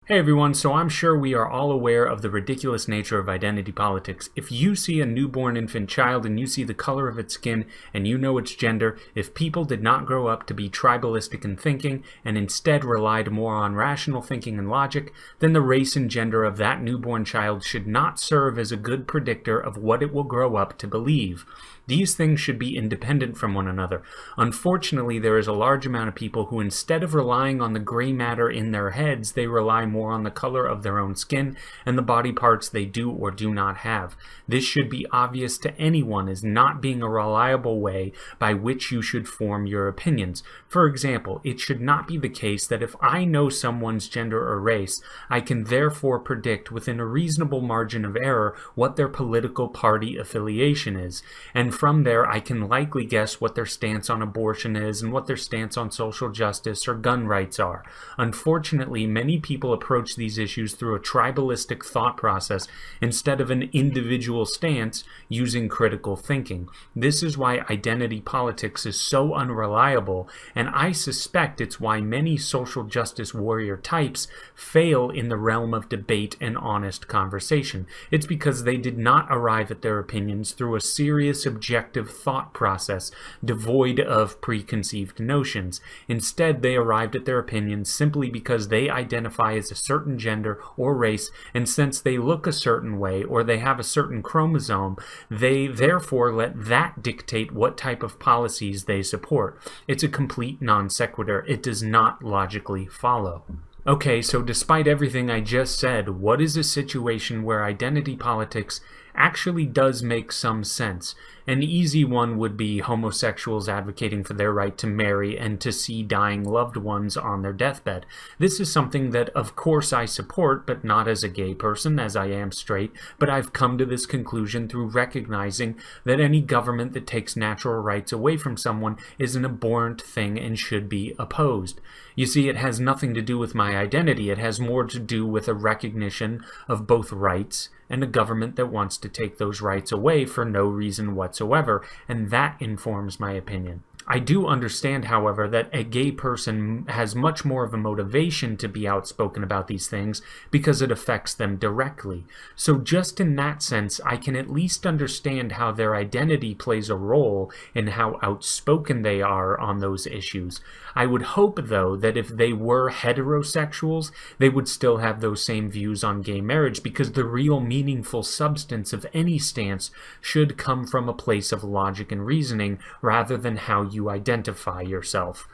Hey everyone, so I'm sure we are all aware of the ridiculous nature of identity politics. If you see a newborn infant child and you see the color of its skin and you know its gender, if people did not grow up to be tribalistic in thinking and instead relied more on rational thinking and logic, then the race and gender of that newborn child should not serve as a good predictor of what it will grow up to believe. These things should be independent from one another. Unfortunately, there is a large amount of people who, instead of relying on the gray matter in their heads, they rely more on the color of their own skin and the body parts they do or do not have. This should be obvious to anyone as not being a reliable way by which you should form your opinions. For example, it should not be the case that if I know someone's gender or race, I can therefore predict within a reasonable margin of error what their political party affiliation is, and from there I can likely guess what their stance on abortion is and what their stance on social justice or gun rights are. Unfortunately, many people approach these issues through a tribalistic thought process instead of an individual stance using critical thinking. This is why identity politics is so unreliable, and I suspect it's why many social justice warrior types fail in the realm of debate and honest conversation. It's because they did not arrive at their opinions through a serious objective thought process devoid of preconceived notions. Instead, they arrived at their opinions simply because they identify as a certain gender or race, and since they look a certain way or they have a certain chromosome, they therefore let that dictate what type of policies they support. It's a complete non sequitur. It does not logically follow. Okay, so despite everything I just said, what is a situation where identity politics actually does make some sense? An easy one would be homosexuals advocating for their right to marry and to see dying loved ones on their deathbed. This is something that, of course, I support, but not as a gay person, as I am straight, but I've come to this conclusion through recognizing that any government that takes natural rights away from someone is an abhorrent thing and should be opposed. You see, it has nothing to do with my identity. It has more to do with a recognition of both rights and a government that wants to take those rights away for no reason whatsoever, and that informs my opinion. I do understand, however, that a gay person has much more of a motivation to be outspoken about these things because it affects them directly. So just in that sense, I can at least understand how their identity plays a role in how outspoken they are on those issues. I would hope, though, that if they were heterosexuals, they would still have those same views on gay marriage, because the real meaningful substance of any stance should come from a place of logic and reasoning rather than how you identify yourself.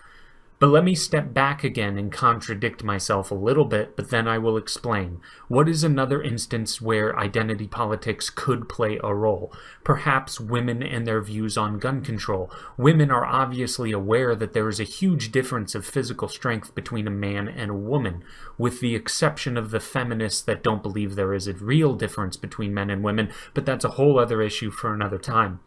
But let me step back again and contradict myself a little bit, but then I will explain. What is another instance where identity politics could play a role? Perhaps women and their views on gun control. Women are obviously aware that there is a huge difference of physical strength between a man and a woman, with the exception of the feminists that don't believe there is a real difference between men and women, but that's a whole other issue for another time.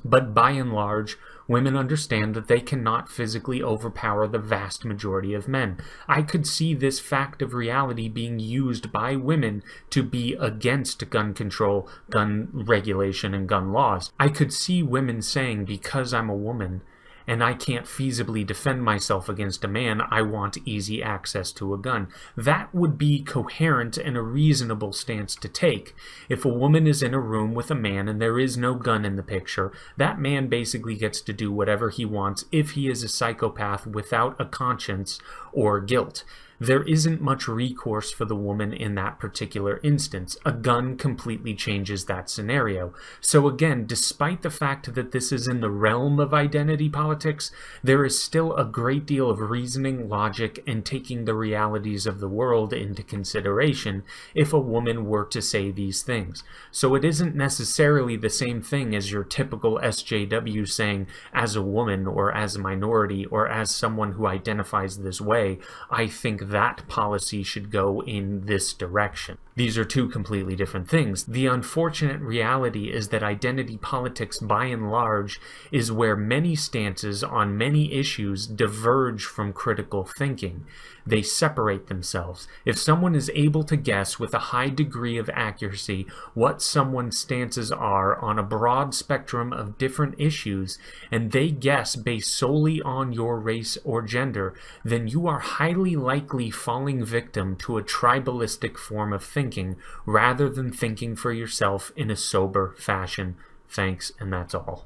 But by and large, women understand that they cannot physically overpower the vast majority of men. I could see this fact of reality being used by women to be against gun control, gun regulation, and gun laws. I could see women saying, because I'm a woman and I can't feasibly defend myself against a man, I want easy access to a gun. That would be coherent and a reasonable stance to take. If a woman is in a room with a man and there is no gun in the picture, that man basically gets to do whatever he wants if he is a psychopath without a conscience or guilt. There isn't much recourse for the woman in that particular instance. A gun completely changes that scenario. So again, despite the fact that this is in the realm of identity politics, there is still a great deal of reasoning, logic, and taking the realities of the world into consideration if a woman were to say these things. So it isn't necessarily the same thing as your typical SJW saying, as a woman or as a minority or as someone who identifies this way, I think that policy should go in this direction. These are two completely different things. The unfortunate reality is that identity politics, by and large, is where many stances on many issues diverge from critical thinking. They separate themselves. If someone is able to guess with a high degree of accuracy what someone's stances are on a broad spectrum of different issues, and they guess based solely on your race or gender, then you are highly likely likely falling victim to a tribalistic form of thinking rather than thinking for yourself in a sober fashion. Thanks, and that's all.